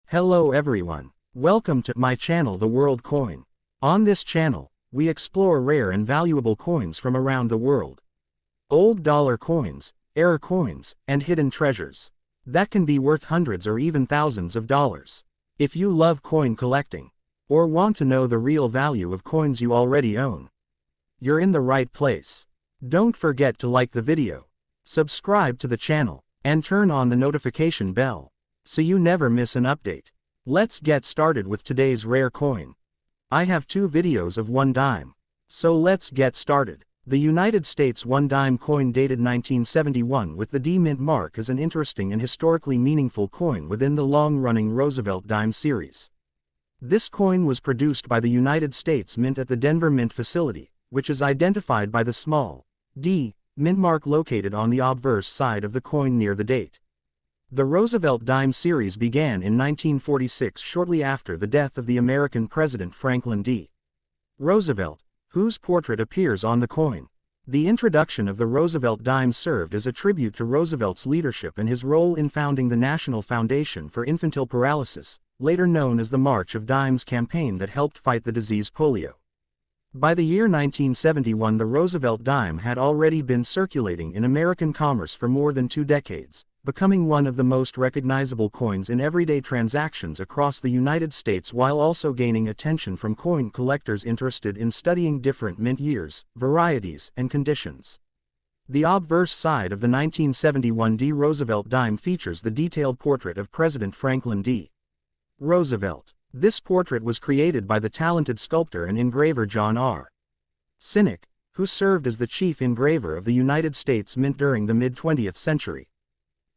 Hello everyone. Welcome to my channel The World Coin. On this channel, we explore rare and valuable coins from around the world. Old dollar coins, error coins, and hidden treasures that can be worth hundreds or even thousands of dollars. If you love coin collecting, or want to know the real value of coins you already own, you're in the right place. Don't forget to like the video, subscribe to the channel, and turn on the notification bell, so you never miss an update. Let's get started with today's rare coin. I have two videos of one dime, so let's get started. The United States one dime coin dated 1971 with the D mint mark is an interesting and historically meaningful coin within the long-running Roosevelt Dime series. This coin was produced by the United States Mint at the Denver Mint facility, which is identified by the small D mint mark located on the obverse side of the coin near the date. The Roosevelt Dime series began in 1946 shortly after the death of the American President Franklin D. Roosevelt, whose portrait appears on the coin. The introduction of the Roosevelt Dime served as a tribute to Roosevelt's leadership and his role in founding the National Foundation for Infantile Paralysis, later known as the March of Dimes campaign that helped fight the disease polio. By the year 1971, the Roosevelt Dime had already been circulating in American commerce for more than 2 decades, becoming one of the most recognizable coins in everyday transactions across the United States while also gaining attention from coin collectors interested in studying different mint years, varieties, and conditions. The obverse side of the 1971 D Roosevelt Dime features the detailed portrait of President Franklin D. Roosevelt. This portrait was created by the talented sculptor and engraver John R. Sinek, who served as the chief engraver of the United States Mint during the mid-20th century.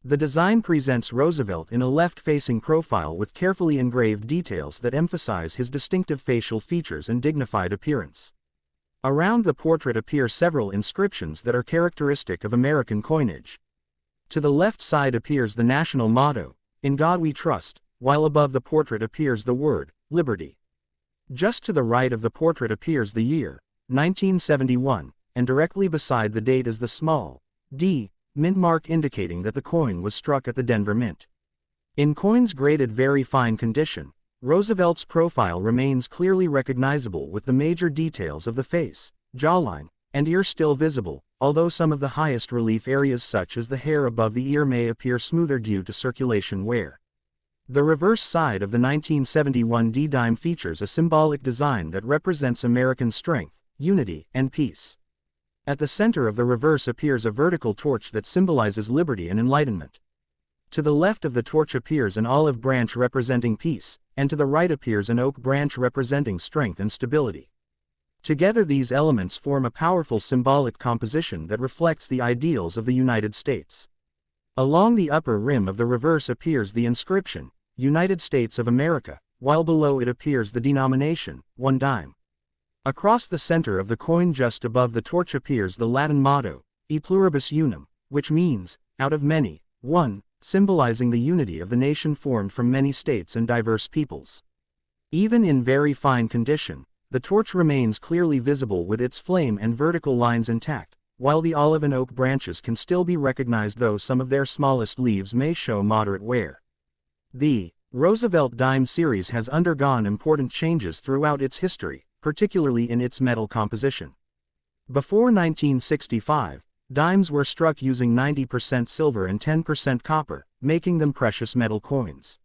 The design presents Roosevelt in a left-facing profile with carefully engraved details that emphasize his distinctive facial features and dignified appearance. Around the portrait appear several inscriptions that are characteristic of American coinage. To the left side appears the national motto, "In God We Trust," while above the portrait appears the word, "Liberty." Just to the right of the portrait appears the year, 1971, and directly beside the date is the small D mint mark indicating that the coin was struck at the Denver Mint. In coins graded very fine condition, Roosevelt's profile remains clearly recognizable with the major details of the face, jawline, and ear still visible, although some of the highest relief areas such as the hair above the ear may appear smoother due to circulation wear. The reverse side of the 1971 D dime features a symbolic design that represents American strength, unity, and peace. At the center of the reverse appears a vertical torch that symbolizes liberty and enlightenment. To the left of the torch appears an olive branch representing peace, and to the right appears an oak branch representing strength and stability. Together these elements form a powerful symbolic composition that reflects the ideals of the United States. Along the upper rim of the reverse appears the inscription, "United States of America," while below it appears the denomination, 1 dime. Across the center of the coin just above the torch appears the Latin motto, "E pluribus unum," which means, "out of many, one," symbolizing the unity of the nation formed from many states and diverse peoples. Even in very fine condition, the torch remains clearly visible with its flame and vertical lines intact, while the olive and oak branches can still be recognized though some of their smallest leaves may show moderate wear. The Roosevelt Dime series has undergone important changes throughout its history, particularly in its metal composition. Before 1965, dimes were struck using 90% silver and 10% copper, making them precious metal coins.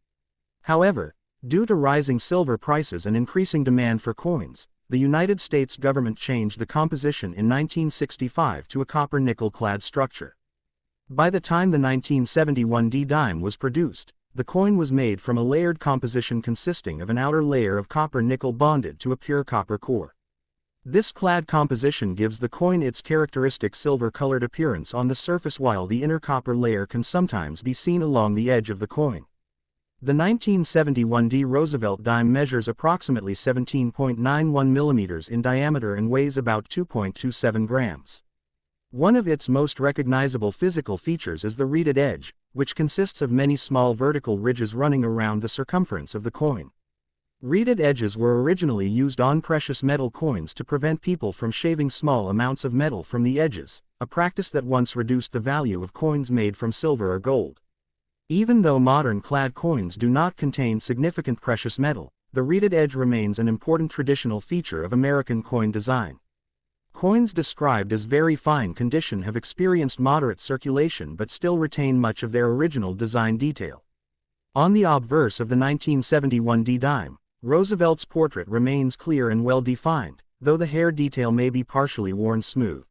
However, due to rising silver prices and increasing demand for coins, the United States government changed the composition in 1965 to a copper-nickel clad structure. By the time the 1971 D dime was produced, the coin was made from a layered composition consisting of an outer layer of copper-nickel bonded to a pure copper core. This clad composition gives the coin its characteristic silver-colored appearance on the surface while the inner copper layer can sometimes be seen along the edge of the coin. The 1971 D Roosevelt Dime measures approximately 17.91 millimeters in diameter and weighs about 2.27 grams. One of its most recognizable physical features is the reeded edge, which consists of many small vertical ridges running around the circumference of the coin. Reeded edges were originally used on precious metal coins to prevent people from shaving small amounts of metal from the edges, a practice that once reduced the value of coins made from silver or gold. Even though modern clad coins do not contain significant precious metal, the reeded edge remains an important traditional feature of American coin design. Coins described as very fine condition have experienced moderate circulation but still retain much of their original design detail. On the obverse of the 1971 dime, Roosevelt's portrait remains clear and well defined, though the hair detail may be partially worn smooth.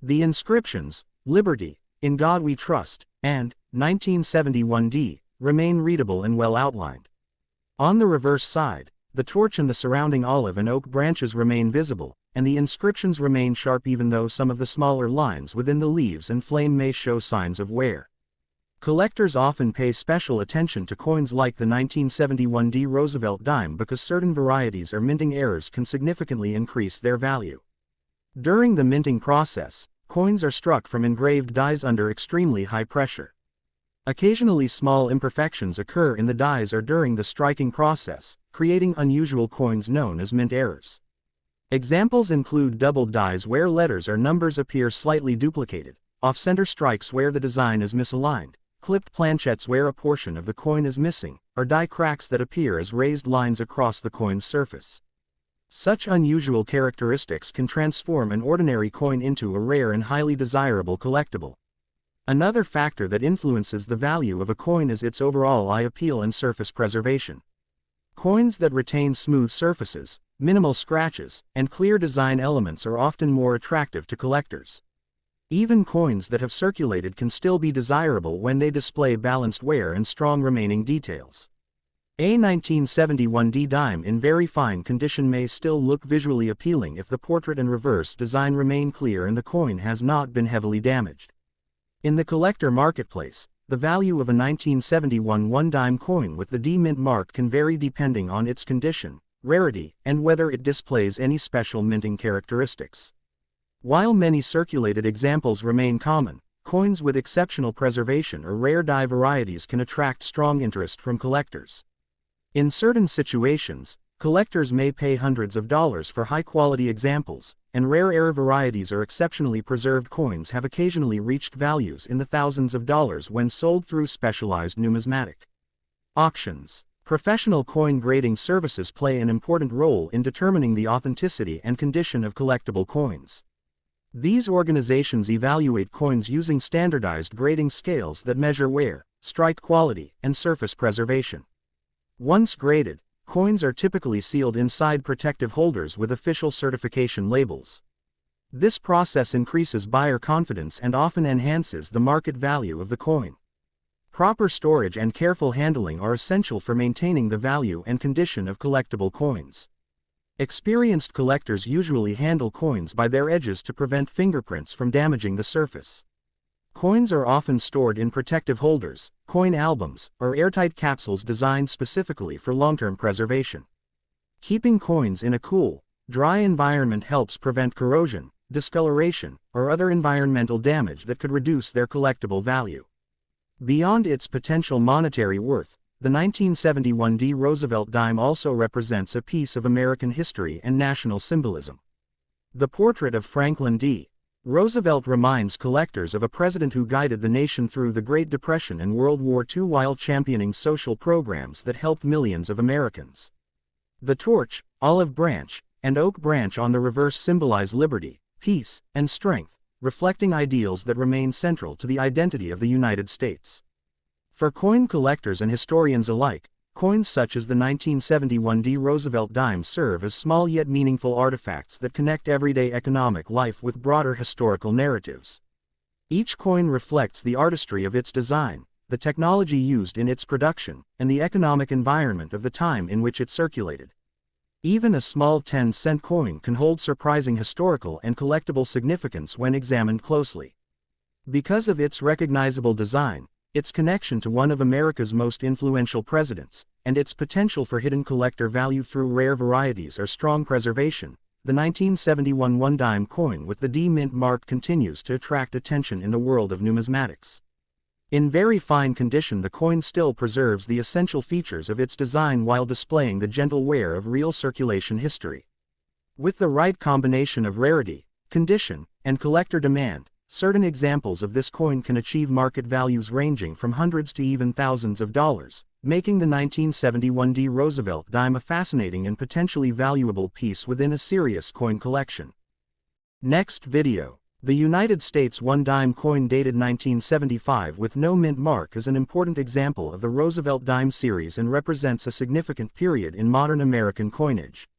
The inscriptions, "Liberty," "In God We Trust," and 1971 remain readable and well outlined. On the reverse side, the torch and the surrounding olive and oak branches remain visible, and the inscriptions remain sharp even though some of the smaller lines within the leaves and flame may show signs of wear. Collectors often pay special attention to coins like the 1971 Roosevelt Dime because certain varieties or minting errors can significantly increase their value. During the minting process, coins are struck from engraved dies under extremely high pressure. Occasionally small imperfections occur in the dies or during the striking process, creating unusual coins known as mint errors. Examples include doubled dies where letters or numbers appear slightly duplicated, off-center strikes where the design is misaligned, clipped planchettes where a portion of the coin is missing, or die cracks that appear as raised lines across the coin's surface. Such unusual characteristics can transform an ordinary coin into a rare and highly desirable collectible. Another factor that influences the value of a coin is its overall eye appeal and surface preservation. Coins that retain smooth surfaces, minimal scratches, and clear design elements are often more attractive to collectors. Even coins that have circulated can still be desirable when they display balanced wear and strong remaining details. A 1971 dime in very fine condition may still look visually appealing if the portrait and reverse design remain clear and the coin has not been heavily damaged. In the collector marketplace, the value of a 1971 one-dime coin with the D mint mark can vary depending on its condition, rarity, and whether it displays any special minting characteristics. While many circulated examples remain common, coins with exceptional preservation or rare die varieties can attract strong interest from collectors. In certain situations, collectors may pay hundreds of dollars for high-quality examples, and rare air varieties or exceptionally preserved coins have occasionally reached values in the thousands of dollars when sold through specialized numismatic auctions. Professional coin grading services play an important role in determining the authenticity and condition of collectible coins. These organizations evaluate coins using standardized grading scales that measure wear, strike quality, and surface preservation. Once graded, coins are typically sealed inside protective holders with official certification labels. This process increases buyer confidence and often enhances the market value of the coin. Proper storage and careful handling are essential for maintaining the value and condition of collectible coins. Experienced collectors usually handle coins by their edges to prevent fingerprints from damaging the surface. Coins are often stored in protective holders, coin albums, or airtight capsules designed specifically for long-term preservation. Keeping coins in a cool, dry environment helps prevent corrosion, discoloration, or other environmental damage that could reduce their collectible value. Beyond its potential monetary worth, the 1971 Roosevelt Dime also represents a piece of American history and national symbolism. The portrait of Franklin D. Roosevelt reminds collectors of a president who guided the nation through the Great Depression and World War II while championing social programs that helped millions of Americans. The torch, olive branch, and oak branch on the reverse symbolize liberty, peace, and strength, reflecting ideals that remain central to the identity of the United States. For coin collectors and historians alike, coins such as the 1971 Roosevelt Dime serve as small yet meaningful artifacts that connect everyday economic life with broader historical narratives. Each coin reflects the artistry of its design, the technology used in its production, and the economic environment of the time in which it circulated. Even a small 10-cent coin can hold surprising historical and collectible significance when examined closely. Because of its recognizable design, its connection to one of America's most influential presidents, and its potential for hidden collector value through rare varieties or strong preservation, the 1971 one-dime coin with the D mint mark continues to attract attention in the world of numismatics. In very fine condition, the coin still preserves the essential features of its design while displaying the gentle wear of real circulation history. With the right combination of rarity, condition, and collector demand, Certain examples of this coin can achieve market values ranging from hundreds to even thousands of dollars, making the 1971 Roosevelt Dime a fascinating and potentially valuable piece within a serious coin collection. Next video. The United States $1 coin dated 1975 with no mint mark is an important example of the Roosevelt Dime series and represents a significant period in modern American coinage.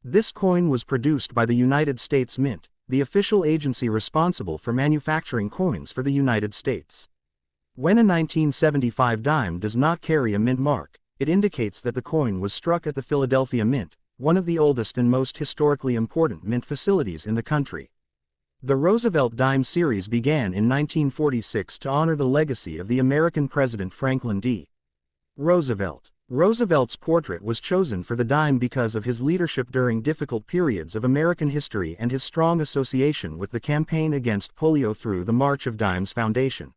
This coin was produced by the United States Mint, the official agency responsible for manufacturing coins for the United States. When a 1975 dime does not carry a mint mark, it indicates that the coin was struck at the Philadelphia Mint, one of the oldest and most historically important mint facilities in the country. The Roosevelt Dime series began in 1946 to honor the legacy of the American President Franklin D. Roosevelt. Roosevelt's portrait was chosen for the dime because of his leadership during difficult periods of American history and his strong association with the campaign against polio through the March of Dimes Foundation.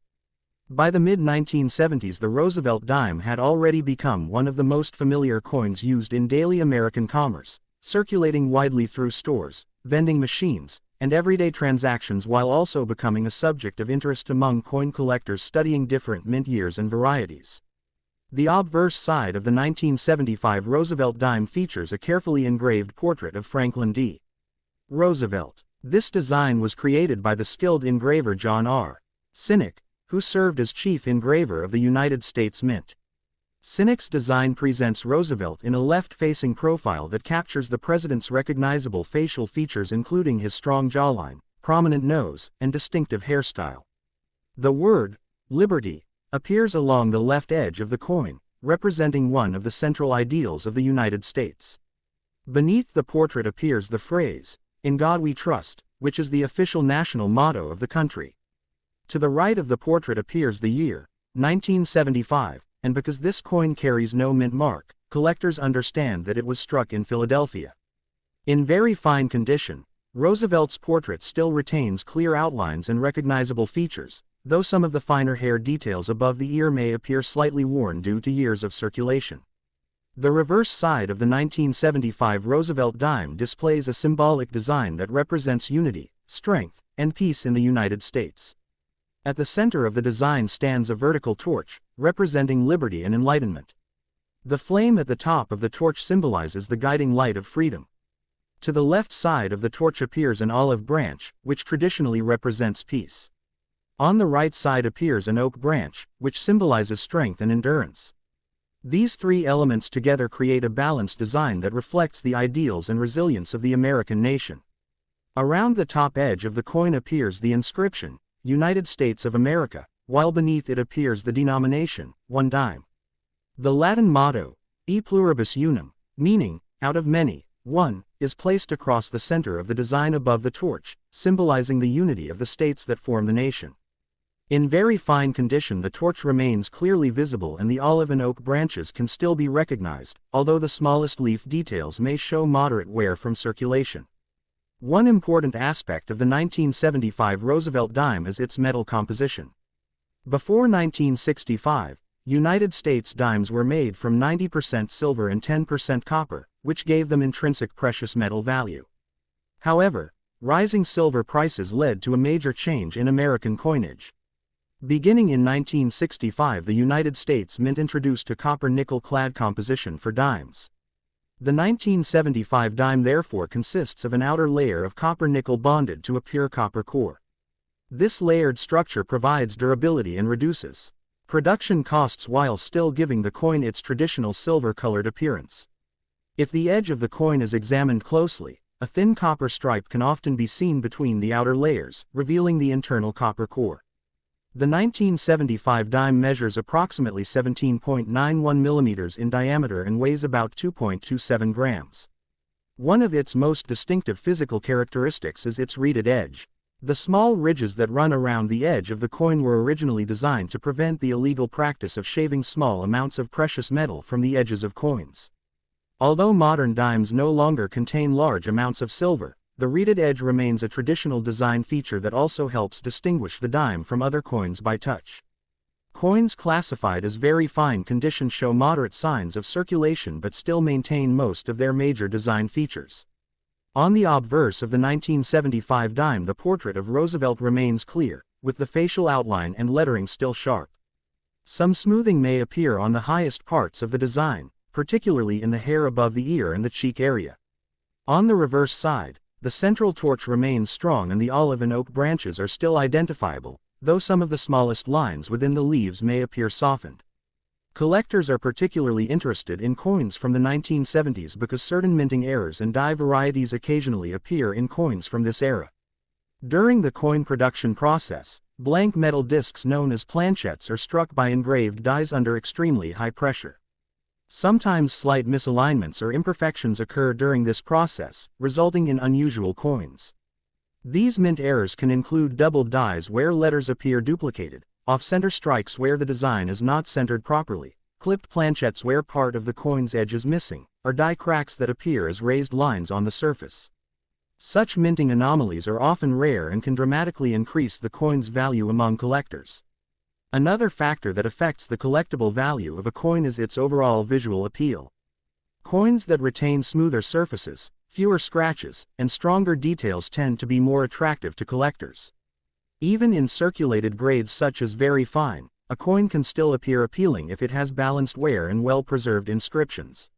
By the mid-1970s, the Roosevelt dime had already become one of the most familiar coins used in daily American commerce, circulating widely through stores, vending machines, and everyday transactions, while also becoming a subject of interest among coin collectors studying different mint years and varieties. The obverse side of the 1975 Roosevelt dime features a carefully engraved portrait of Franklin D. Roosevelt. This design was created by the skilled engraver John R. Sinek, who served as chief engraver of the United States Mint. Sinek's design presents Roosevelt in a left-facing profile that captures the president's recognizable facial features, including his strong jawline, prominent nose, and distinctive hairstyle. The word, "Liberty," appears along the left edge of the coin, representing one of the central ideals of the United States. Beneath the portrait appears the phrase, "In God We Trust," which is the official national motto of the country. To the right of the portrait appears the year, 1975, and because this coin carries no mint mark, collectors understand that it was struck in Philadelphia. In very fine condition, Roosevelt's portrait still retains clear outlines and recognizable features, though some of the finer hair details above the ear may appear slightly worn due to years of circulation. The reverse side of the 1975 Roosevelt dime displays a symbolic design that represents unity, strength, and peace in the United States. At the center of the design stands a vertical torch, representing liberty and enlightenment. The flame at the top of the torch symbolizes the guiding light of freedom. To the left side of the torch appears an olive branch, which traditionally represents peace. On the right side appears an oak branch, which symbolizes strength and endurance. These three elements together create a balanced design that reflects the ideals and resilience of the American nation. Around the top edge of the coin appears the inscription, United States of America, while beneath it appears the denomination, 1 dime. The Latin motto, E pluribus unum, meaning, out of many, one, is placed across the center of the design above the torch, symbolizing the unity of the states that form the nation. In very fine condition, the torch remains clearly visible and the olive and oak branches can still be recognized, although the smallest leaf details may show moderate wear from circulation. One important aspect of the 1975 Roosevelt dime is its metal composition. Before 1965, United States dimes were made from 90% silver and 10% copper, which gave them intrinsic precious metal value. However, rising silver prices led to a major change in American coinage. Beginning in 1965, the United States Mint introduced a copper-nickel-clad composition for dimes. The 1975 dime therefore consists of an outer layer of copper-nickel bonded to a pure copper core. This layered structure provides durability and reduces production costs while still giving the coin its traditional silver-colored appearance. If the edge of the coin is examined closely, a thin copper stripe can often be seen between the outer layers, revealing the internal copper core. The 1975 dime measures approximately 17.91 millimeters in diameter and weighs about 2.27 grams. One of its most distinctive physical characteristics is its reeded edge. The small ridges that run around the edge of the coin were originally designed to prevent the illegal practice of shaving small amounts of precious metal from the edges of coins. Although modern dimes no longer contain large amounts of silver, the reeded edge remains a traditional design feature that also helps distinguish the dime from other coins by touch. Coins classified as very fine condition show moderate signs of circulation but still maintain most of their major design features. On the obverse of the 1975 dime, the portrait of Roosevelt remains clear, with the facial outline and lettering still sharp. Some smoothing may appear on the highest parts of the design, particularly in the hair above the ear and the cheek area. On the reverse side, the central torch remains strong and the olive and oak branches are still identifiable, though some of the smallest lines within the leaves may appear softened. Collectors are particularly interested in coins from the 1970s because certain minting errors and die varieties occasionally appear in coins from this era. During the coin production process, blank metal discs known as planchettes are struck by engraved dies under extremely high pressure. Sometimes slight misalignments or imperfections occur during this process, resulting in unusual coins. These mint errors can include doubled dies where letters appear duplicated, off-center strikes where the design is not centered properly, clipped planchettes where part of the coin's edge is missing, or die cracks that appear as raised lines on the surface. Such minting anomalies are often rare and can dramatically increase the coin's value among collectors. Another factor that affects the collectible value of a coin is its overall visual appeal. Coins that retain smoother surfaces, fewer scratches, and stronger details tend to be more attractive to collectors. Even in circulated grades such as very fine, a coin can still appear appealing if it has balanced wear and well-preserved inscriptions.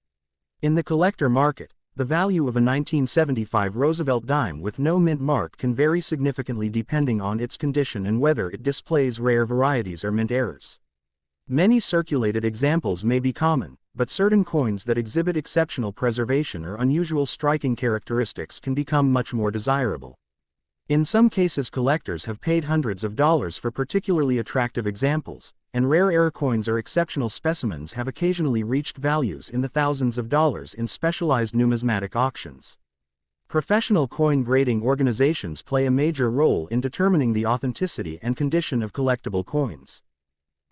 In the collector market, the value of a 1975 Roosevelt dime with no mint mark can vary significantly depending on its condition and whether it displays rare varieties or mint errors. Many circulated examples may be common, but certain coins that exhibit exceptional preservation or unusual striking characteristics can become much more desirable. In some cases, collectors have paid hundreds of dollars for particularly attractive examples, and rare error coins or exceptional specimens have occasionally reached values in the thousands of dollars in specialized numismatic auctions. Professional coin grading organizations play a major role in determining the authenticity and condition of collectible coins.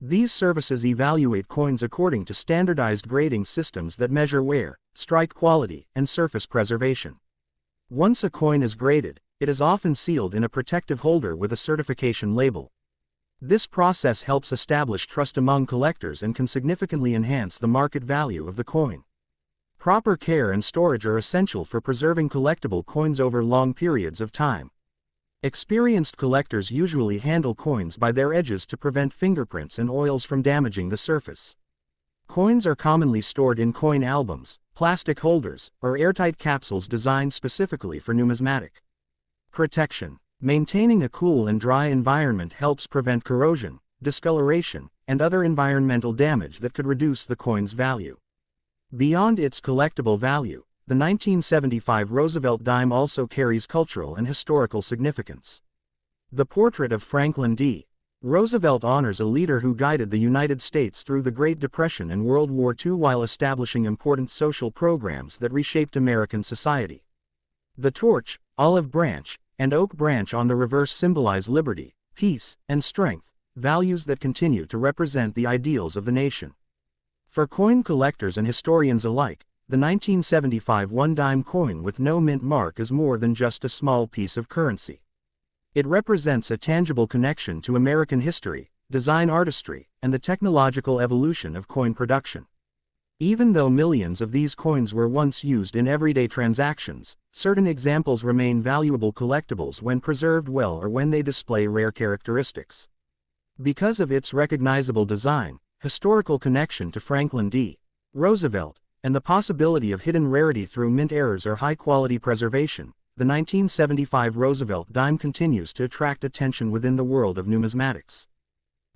These services evaluate coins according to standardized grading systems that measure wear, strike quality, and surface preservation. Once a coin is graded, it is often sealed in a protective holder with a certification label. This process helps establish trust among collectors and can significantly enhance the market value of the coin. Proper care and storage are essential for preserving collectible coins over long periods of time. Experienced collectors usually handle coins by their edges to prevent fingerprints and oils from damaging the surface. Coins are commonly stored in coin albums, plastic holders, or airtight capsules designed specifically for numismatic protection. Maintaining a cool and dry environment helps prevent corrosion, discoloration, and other environmental damage that could reduce the coin's value. Beyond its collectible value, the 1975 Roosevelt dime also carries cultural and historical significance. The portrait of Franklin D. Roosevelt honors a leader who guided the United States through the Great Depression and World War II while establishing important social programs that reshaped American society. The torch, olive branch, and oak branch on the reverse symbolize liberty, peace, and strength, values that continue to represent the ideals of the nation. For coin collectors and historians alike, the 1975 one-dime coin with no mint mark is more than just a small piece of currency. It represents a tangible connection to American history, design artistry, and the technological evolution of coin production. Even though millions of these coins were once used in everyday transactions, certain examples remain valuable collectibles when preserved well or when they display rare characteristics. Because of its recognizable design, historical connection to Franklin D. Roosevelt, and the possibility of hidden rarity through mint errors or high-quality preservation, the 1975 Roosevelt dime continues to attract attention within the world of numismatics.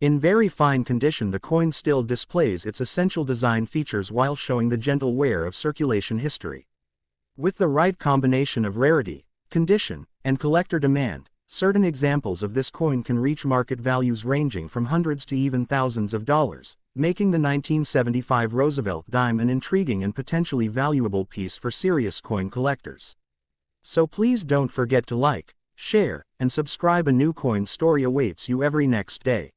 In very fine condition, the coin still displays its essential design features while showing the gentle wear of circulation history. With the right combination of rarity, condition, and collector demand, certain examples of this coin can reach market values ranging from hundreds to even thousands of dollars, making the 1975 Roosevelt dime an intriguing and potentially valuable piece for serious coin collectors. So please don't forget to like, share, and subscribe. A new coin story awaits you every next day.